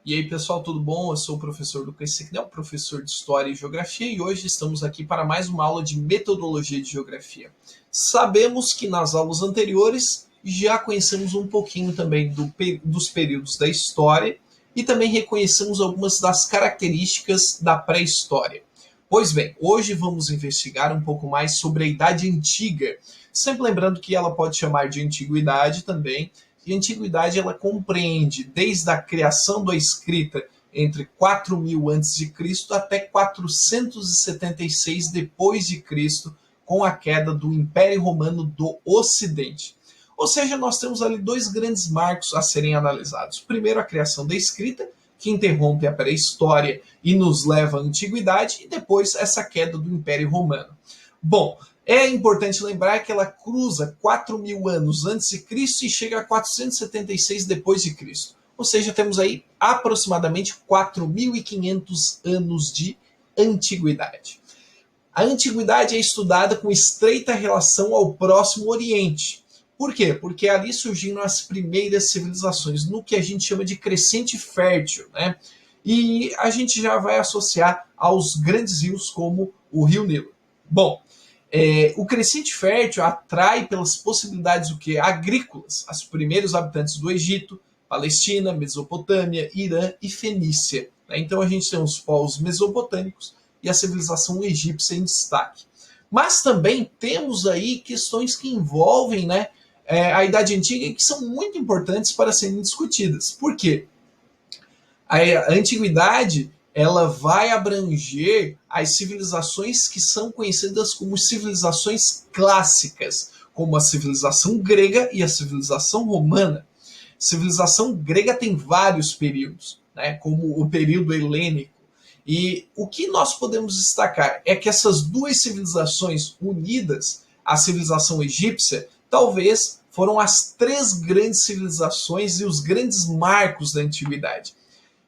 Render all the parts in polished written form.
E aí, pessoal, tudo bom? Eu sou o professor Lucas Signel, professor de História e Geografia, e hoje estamos aqui para mais uma aula de metodologia de geografia. Sabemos que nas aulas anteriores já conhecemos um pouquinho também dos períodos da história e também reconhecemos algumas das características da pré-história. Pois bem, hoje vamos investigar um pouco mais sobre a Idade Antiga, sempre lembrando que ela pode chamar de Antiguidade também. E a antiguidade ela compreende desde a criação da escrita entre 4000 a.C. até 476 depois de Cristo, com a queda do Império Romano do Ocidente. Ou seja, nós temos ali dois grandes marcos a serem analisados. Primeiro, a criação da escrita, que interrompe a pré-história e nos leva à antiguidade, e depois essa queda do Império Romano. Bom, é importante lembrar que ela cruza 4000 anos antes de Cristo e chega a 476 depois de Cristo. Ou seja, temos aí aproximadamente 4500 anos de antiguidade. A antiguidade é estudada com estreita relação ao Próximo Oriente. Por quê? Porque ali surgiram as primeiras civilizações, no que a gente chama de crescente fértil, né? E a gente já vai associar aos grandes rios como o Rio Nilo. Bom, o crescente fértil atrai pelas possibilidades agrícolas os primeiros habitantes do Egito, Palestina, Mesopotâmia, Irã e Fenícia. Então a gente tem os povos mesopotâmicos e a civilização egípcia em destaque. Mas também temos aí questões que envolvem a Idade Antiga e que são muito importantes para serem discutidas. Por quê? A antiguidade ela vai abranger as civilizações que são conhecidas como civilizações clássicas, como a civilização grega e a civilização romana. A civilização grega tem vários períodos, né, como o período helênico. E o que nós podemos destacar é que essas duas civilizações unidas, a civilização egípcia, talvez foram as três grandes civilizações e os grandes marcos da antiguidade.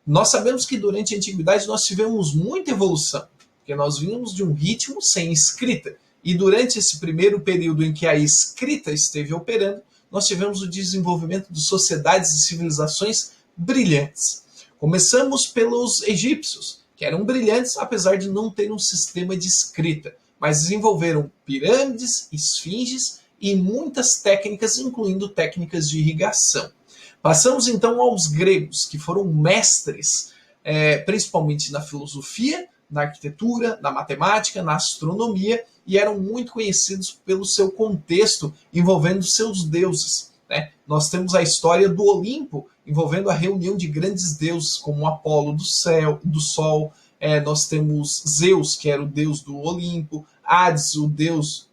Nós sabemos que durante a antiguidade nós tivemos muita evolução, porque nós vínhamos de um ritmo sem escrita. E durante esse primeiro período em que a escrita esteve operando, nós tivemos o desenvolvimento de sociedades e civilizações brilhantes. Começamos pelos egípcios, que eram brilhantes apesar de não ter um sistema de escrita, mas desenvolveram pirâmides, esfinges e muitas técnicas, incluindo técnicas de irrigação. Passamos então aos gregos, que foram mestres, principalmente na filosofia, na arquitetura, na matemática, na astronomia, e eram muito conhecidos pelo seu contexto envolvendo seus deuses. Né? Nós temos a história do Olimpo, envolvendo a reunião de grandes deuses, como Apolo do Sol, nós temos Zeus, que era o deus do Olimpo, Hades, o deus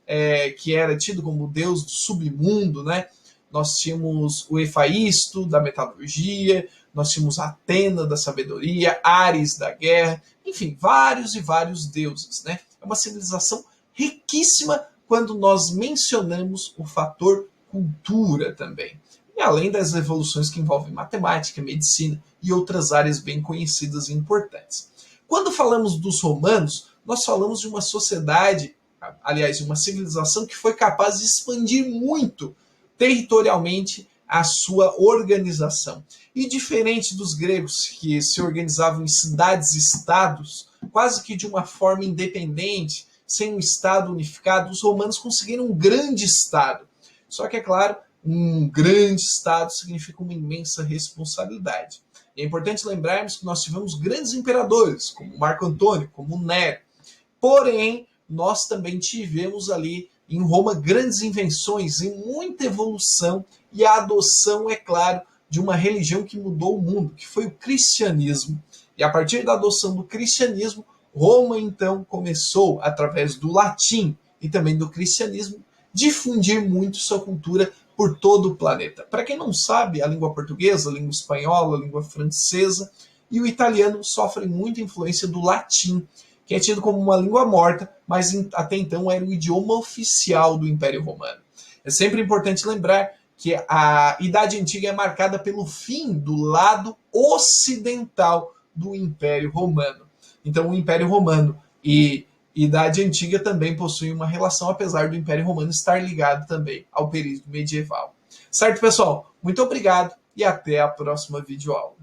que era tido como o deus do submundo, né? Nós tínhamos o Hefaisto, da metalurgia, nós tínhamos Atena, da sabedoria, Ares, da guerra, enfim, vários e vários deuses. Né? É uma civilização riquíssima quando nós mencionamos o fator cultura também. E além das evoluções que envolvem matemática, medicina e outras áreas bem conhecidas e importantes. Quando falamos dos romanos, nós falamos de uma sociedade, aliás, de uma civilização que foi capaz de expandir muito territorialmente a sua organização. E diferente dos gregos, que se organizavam em cidades-estados, quase que de uma forma independente, sem um estado unificado, os romanos conseguiram um grande estado. Só que, é claro, um grande estado significa uma imensa responsabilidade. E é importante lembrarmos que nós tivemos grandes imperadores, como Marco Antônio, como Nero. Porém, nós também tivemos ali em Roma grandes invenções e muita evolução e a adoção, é claro, de uma religião que mudou o mundo, que foi o cristianismo. E a partir da adoção do cristianismo, Roma então começou, através do latim e também do cristianismo, difundir muito sua cultura por todo o planeta. Para quem não sabe, a língua portuguesa, a língua espanhola, a língua francesa e o italiano sofrem muita influência do latim, que é tido como uma língua morta, mas até então era o idioma oficial do Império Romano. É sempre importante lembrar que a Idade Antiga é marcada pelo fim do lado ocidental do Império Romano. Então, o Império Romano e Idade Antiga também possuem uma relação, apesar do Império Romano estar ligado também ao período medieval. Certo, pessoal? Muito obrigado e até a próxima videoaula.